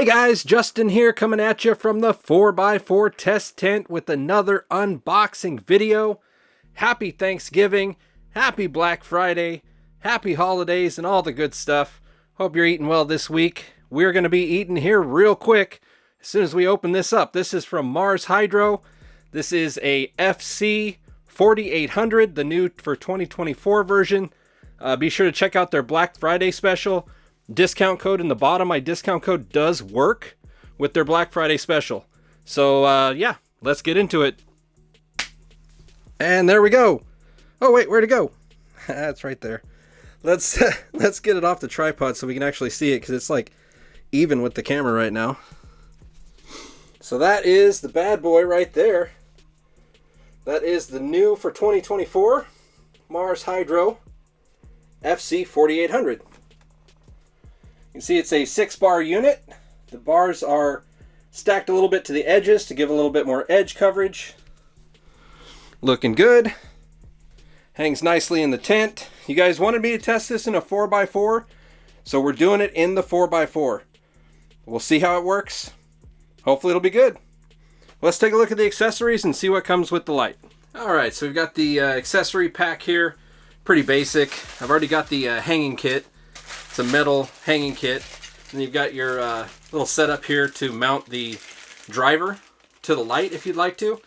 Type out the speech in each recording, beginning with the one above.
guys, Justin here coming at you from the 4x4 test tent with another unboxing video. Happy Thanksgiving, happy Black Friday, happy holidays, and all the good stuff. Hope you're eating well this week. We're going to be eating here real quick as soon as we open this up. This is from Mars Hydro. This is a FC-4800, the new for 2024 version. Be sure to check out their Black Friday special. Discount code in the bottom. My discount code does work with their Black Friday special. So yeah, let's get into it. And there we go. Oh wait, where'd it go? That's right there. Let's get it off the tripod so we can actually see it, because it's like even with the camera right now. So that is the bad boy right there. That is the new for 2024 Mars Hydro FC-4800. You can see it's a 6-bar unit. The bars are stacked a little bit to the edges to give a little bit more edge coverage. Looking good. Hangs nicely in the tent. You guys wanted me to test this in a 4x4, so we're doing it in the 4x4. We'll see how it works. Hopefully it'll be good. Let's take a look at the accessories and see what comes with the light. Alright, so we've got the accessory pack here. Pretty basic. I've already got the hanging kit. It's a metal hanging kit. And you've got your little setup here to mount the driver to the light if you'd like to.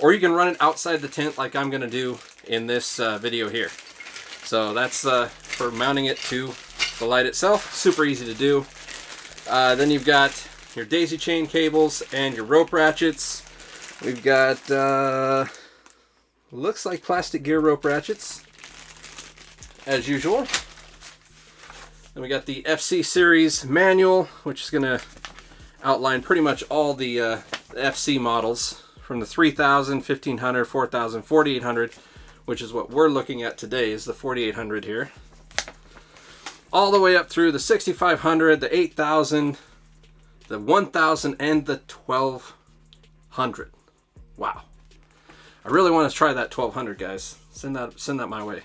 Or you can run it outside the tent like I'm going to do in this video here. So that's for mounting it to the light itself. Super easy to do. Then you've got your daisy chain cables and your rope ratchets. We've got, looks like plastic gear rope ratchets, as usual. Then we got the FC series manual, which is going to outline pretty much all the FC models from the 3000, 1500, 4000, 4800, which is what we're looking at today, is the 4800 here. All the way up through the 6500, the 8000, the 1000, and the 1200. Wow. I really want to try that 1200, guys. Send that my way.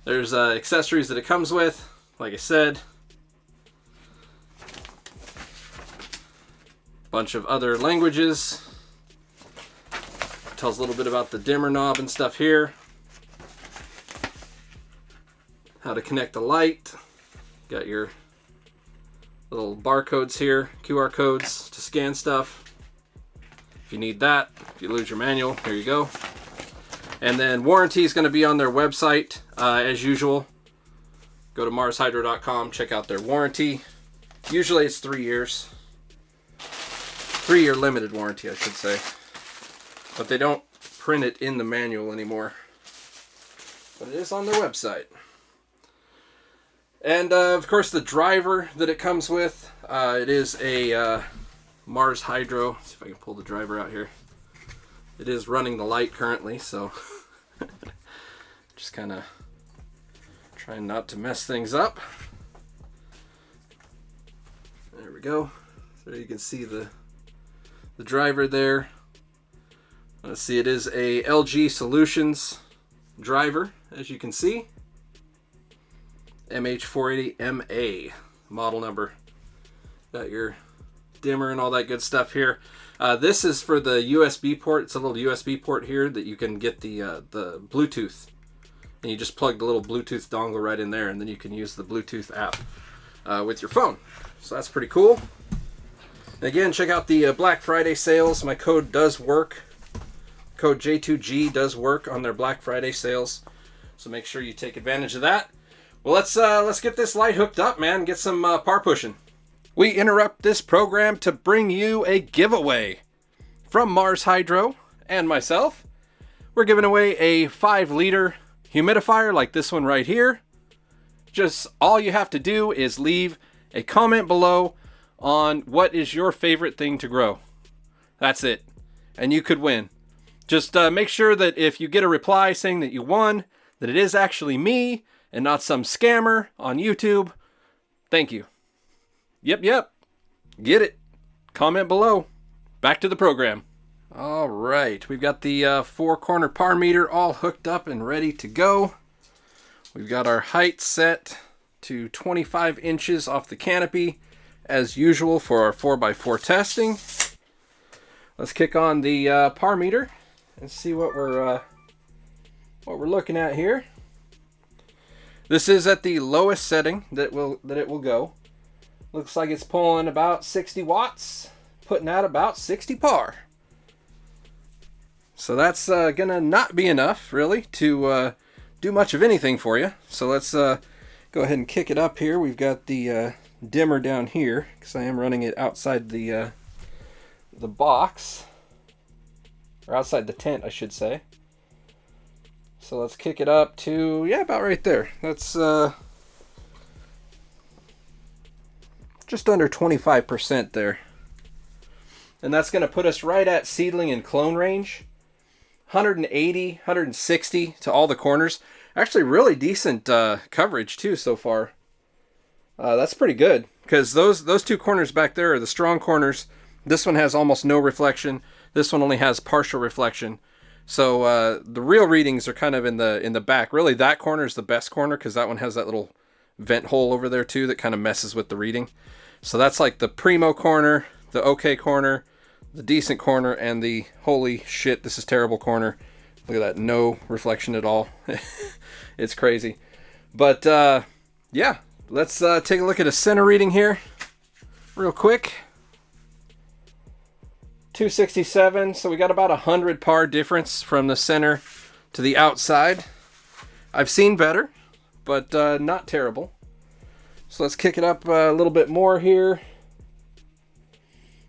There's accessories that it comes with, like I said. Bunch of other languages. Tells a little bit about the dimmer knob and stuff here. How to connect the light. Got your little barcodes here, QR codes to scan stuff. If you need that, if you lose your manual, here you go. And then warranty is going to be on their website, as usual. Go to marshydro.com, check out their warranty. Usually it's 3 years. 3-year limited warranty, I should say. But they don't print it in the manual anymore. But it is on their website. And of course the driver that it comes with, it is a Mars Hydro. Let's see if I can pull the driver out here. It is running the light currently, so just kind of trying not to mess things up. There we go. So you can see the driver there. Let's see, it is a LG Solutions driver, as you can see. MH480MA model number. Got your dimmer and all that good stuff here. This is for the USB port. It's a little USB port here that you can get the Bluetooth, and you just plug the little Bluetooth dongle right in there, and then you can use the Bluetooth app with your phone. So that's pretty cool. And again, check out the Black Friday sales. My code does work. Code J2G does work on their Black Friday sales, so make sure you take advantage of that. Well, let's get this light hooked up, man. Get some par pushing. We interrupt this program to bring you a giveaway from Mars Hydro and myself. We're giving away a 5-liter humidifier like this one right here. Just all you have to do is leave a comment below on what is your favorite thing to grow. That's it. And you could win. Just make sure that if you get a reply saying that you won, that it is actually me and not some scammer on YouTube. Thank you. Yep. Get it. Comment below. Back to the program. All right. We've got the 4-corner par meter all hooked up and ready to go. We've got our height set to 25 inches off the canopy as usual for our 4x4 testing. Let's kick on the par meter and see what we're looking at here. This is at the lowest setting that it will go. Looks like it's pulling about 60 watts, putting out about 60 par. So that's gonna not be enough really to do much of anything for you. So let's go ahead and kick it up here. We've got the dimmer down here because I am running it outside the box, or outside the tent, I should say. So let's kick it up to, yeah, about right there. That's just under 25% there. And that's going to put us right at seedling and clone range. 180, 160 to all the corners. Actually really decent coverage too so far. That's pretty good, because those two corners back there are the strong corners. This one has almost no reflection. This one only has partial reflection. So the real readings are kind of in the back. Really, that corner is the best corner because that one has that little vent hole over there too that kind of messes with the reading. So that's like the primo corner, the okay corner, the decent corner, and the holy shit, this is terrible corner. Look at that, no reflection at all. It's crazy. But yeah, let's take a look at a center reading here real quick. 267, so we got about 100 par difference from the center to the outside. I've seen better, but not terrible. So let's kick it up a little bit more here.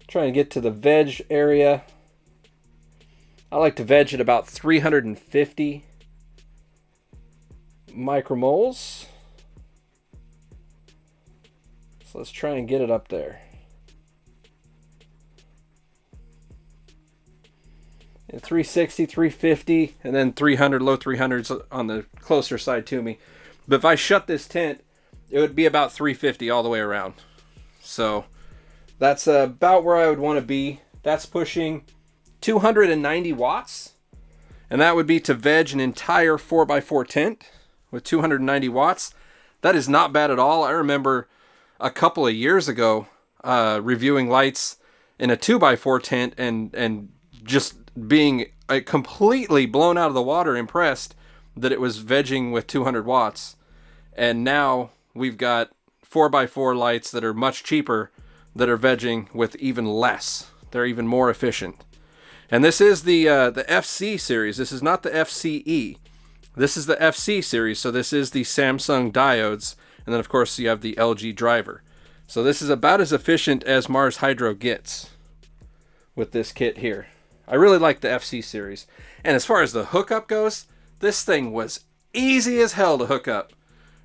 Trying to get to the veg area. I like to veg at about 350 micromoles. So let's try and get it up there. 360, 350, and then 300, low 300s on the closer side to me. But if I shut this tent, it would be about 350 all the way around. So that's about where I would want to be. That's pushing 290 watts. And that would be to veg an entire 4x4 tent with 290 watts. That is not bad at all. I remember a couple of years ago reviewing lights in a 2x4 tent and just being completely blown out of the water, impressed that it was vegging with 200 watts. And now we've got 4x4 lights that are much cheaper that are vegging with even less. They're even more efficient. And this is the FC series. This is not the FCE. This is the FC series. So this is the Samsung diodes. And then of course you have the LG driver. So this is about as efficient as Mars Hydro gets with this kit here. I really like the FC series. And as far as the hookup goes, this thing was easy as hell to hook up.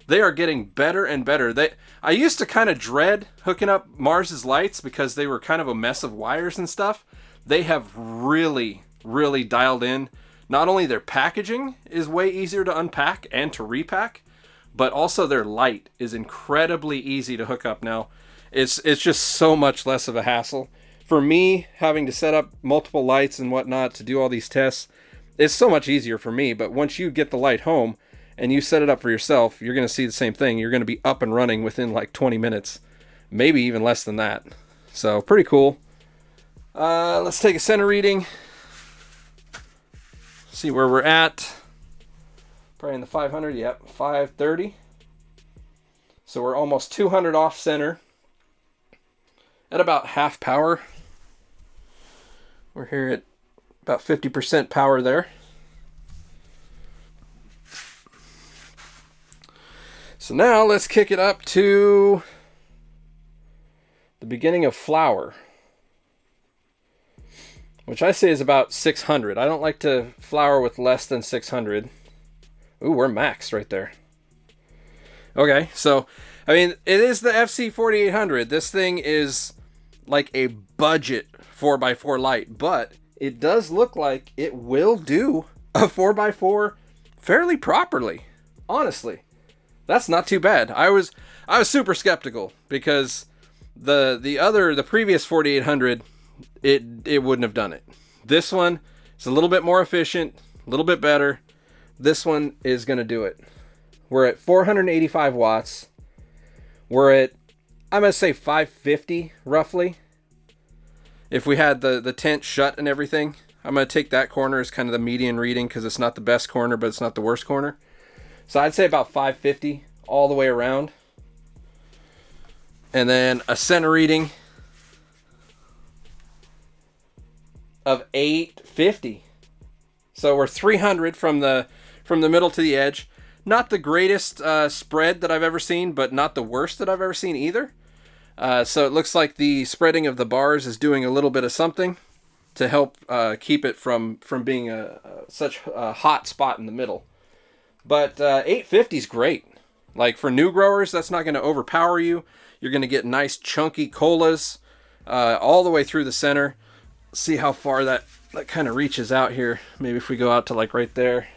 They are getting better and better. I used to kind of dread hooking up Mars's lights because they were kind of a mess of wires and stuff. They have really, really dialed in. Not only their packaging is way easier to unpack and to repack, but also their light is incredibly easy to hook up now. It's just so much less of a hassle. For me, having to set up multiple lights and whatnot to do all these tests, it's so much easier for me. But once you get the light home and you set it up for yourself, you're going to see the same thing. You're going to be up and running within like 20 minutes, maybe even less than that. So pretty cool. Let's take a center reading. See where we're at. Probably in the 500. Yep, 530. So we're almost 200 off center at about half power. We're here at about 50% power there. So now let's kick it up to the beginning of flower, which I say is about 600. I don't like to flower with less than 600. Ooh, we're maxed right there. Okay, so, I mean, it is the FC-4800. This thing is like a budget 4x4 light, but it does look like it will do a 4x4 fairly properly. Honestly, that's not too bad. I was super skeptical because the previous 4800, it wouldn't have done it. This one is a little bit more efficient, a little bit better. This one is going to do it. We're at 485 watts. We're at I'm gonna say 550 roughly. If we had the tent shut and everything, I'm gonna take that corner as kind of the median reading because it's not the best corner, but it's not the worst corner. So I'd say about 550 all the way around. And then a center reading of 850. So we're 300 from the middle to the edge. Not the greatest spread that I've ever seen, but not the worst that I've ever seen either. So it looks like the spreading of the bars is doing a little bit of something to help keep it from being such a hot spot in the middle. But 850 is great. Like for new growers, that's not going to overpower you. You're going to get nice chunky colas all the way through the center. See how far that kind of reaches out here. Maybe if we go out to like right there.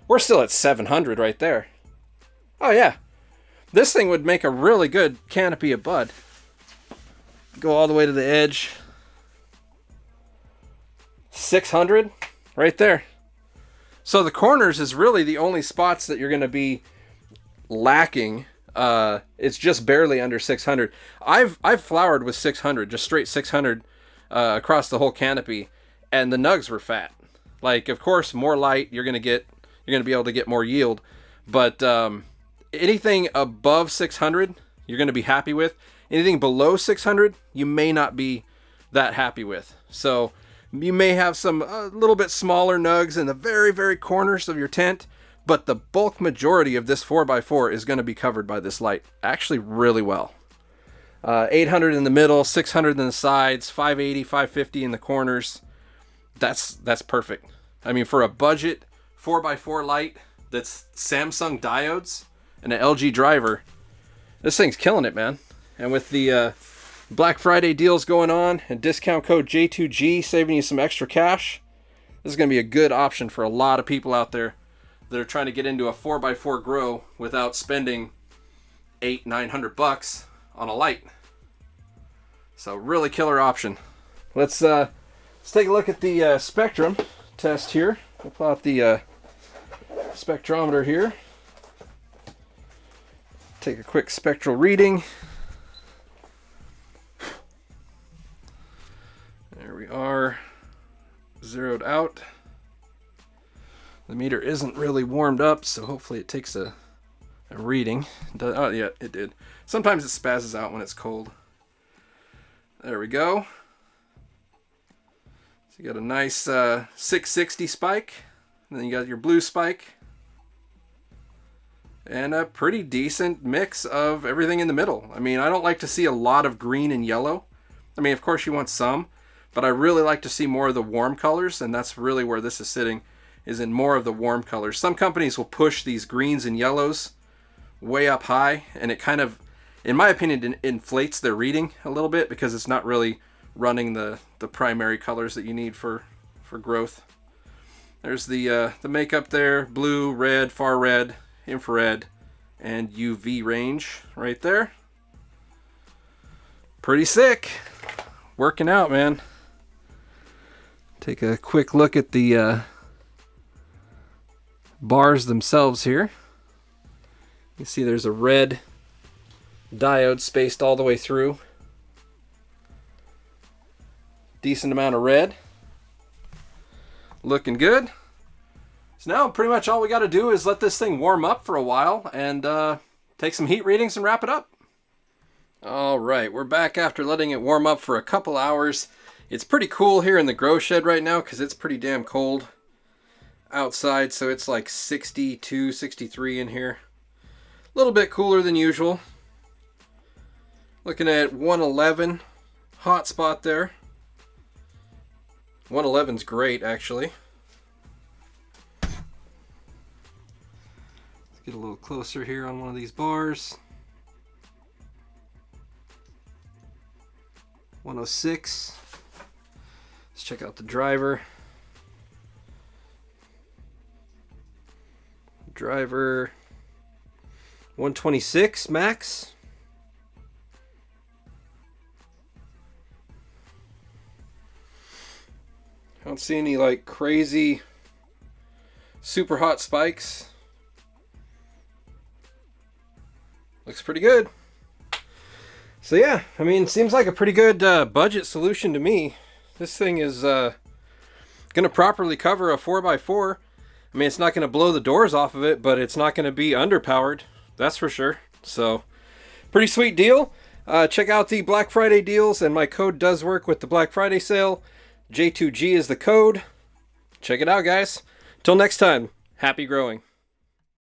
We're still at 700 right there. Oh yeah. This thing would make a really good canopy of bud. Go all the way to the edge. 600 right there. So the corners is really the only spots that you're going to be lacking. It's just barely under 600. I've flowered with 600, just straight 600 across the whole canopy, and the nugs were fat. Like, of course, more light, you're going to be able to get more yield, but anything above 600, you're going to be happy with. Anything below 600, you may not be that happy with. So you may have some a little bit smaller nugs in the very, very corners of your tent, but the bulk majority of this 4x4 is going to be covered by this light actually really well. 800 in the middle, 600 in the sides, 580, 550 in the corners. That's perfect. I mean, for a budget 4x4 light that's Samsung diodes and an LG driver, this thing's killing it, man. And with the Black Friday deals going on and discount code J2G saving you some extra cash, this is going to be a good option for a lot of people out there that are trying to get into a 4x4 grow without spending $800-900 on a light. So really killer option. Let's take a look at the spectrum test here. We'll pull out the spectrometer here. Take a quick spectral reading. There we are, zeroed out. The meter isn't really warmed up, so hopefully it takes a reading. Oh yeah, it did. Sometimes it spazzes out when it's cold. There we go. So you got a nice 660 spike, and then you got your blue spike, and a pretty decent mix of everything in the middle. I mean, I don't like to see a lot of green and yellow. I mean, of course you want some, but I really like to see more of the warm colors, and that's really where this is sitting, is in more of the warm colors. Some companies will push these greens and yellows way up high, and it kind of, in my opinion, inflates their reading a little bit because it's not really running the primary colors that you need for growth. There's the makeup there, blue, red, far red, infrared, and UV range right there. Pretty sick. Working out, man. Take a quick look at the bars themselves here. You see there's a red diode spaced all the way through. Decent amount of red. Looking good. So now pretty much all we got to do is let this thing warm up for a while and take some heat readings and wrap it up. All right, we're back after letting it warm up for a couple hours. It's pretty cool here in the grow shed right now because it's pretty damn cold outside, so it's like 62, 63 in here. A little bit cooler than usual. Looking at 111 hot spot there. 111's great, actually. Let's get a little closer here on one of these bars. 106. Let's check out the driver. Driver 126 max. I don't see any like crazy super hot spikes. Looks pretty good. So yeah, I mean, seems like a pretty good budget solution to me. This thing is going to properly cover a 4x4. I mean, it's not going to blow the doors off of it, but it's not going to be underpowered. That's for sure. So, pretty sweet deal. Check out the Black Friday deals, and my code does work with the Black Friday sale. J2G is the code. Check it out, guys. Until next time, happy growing.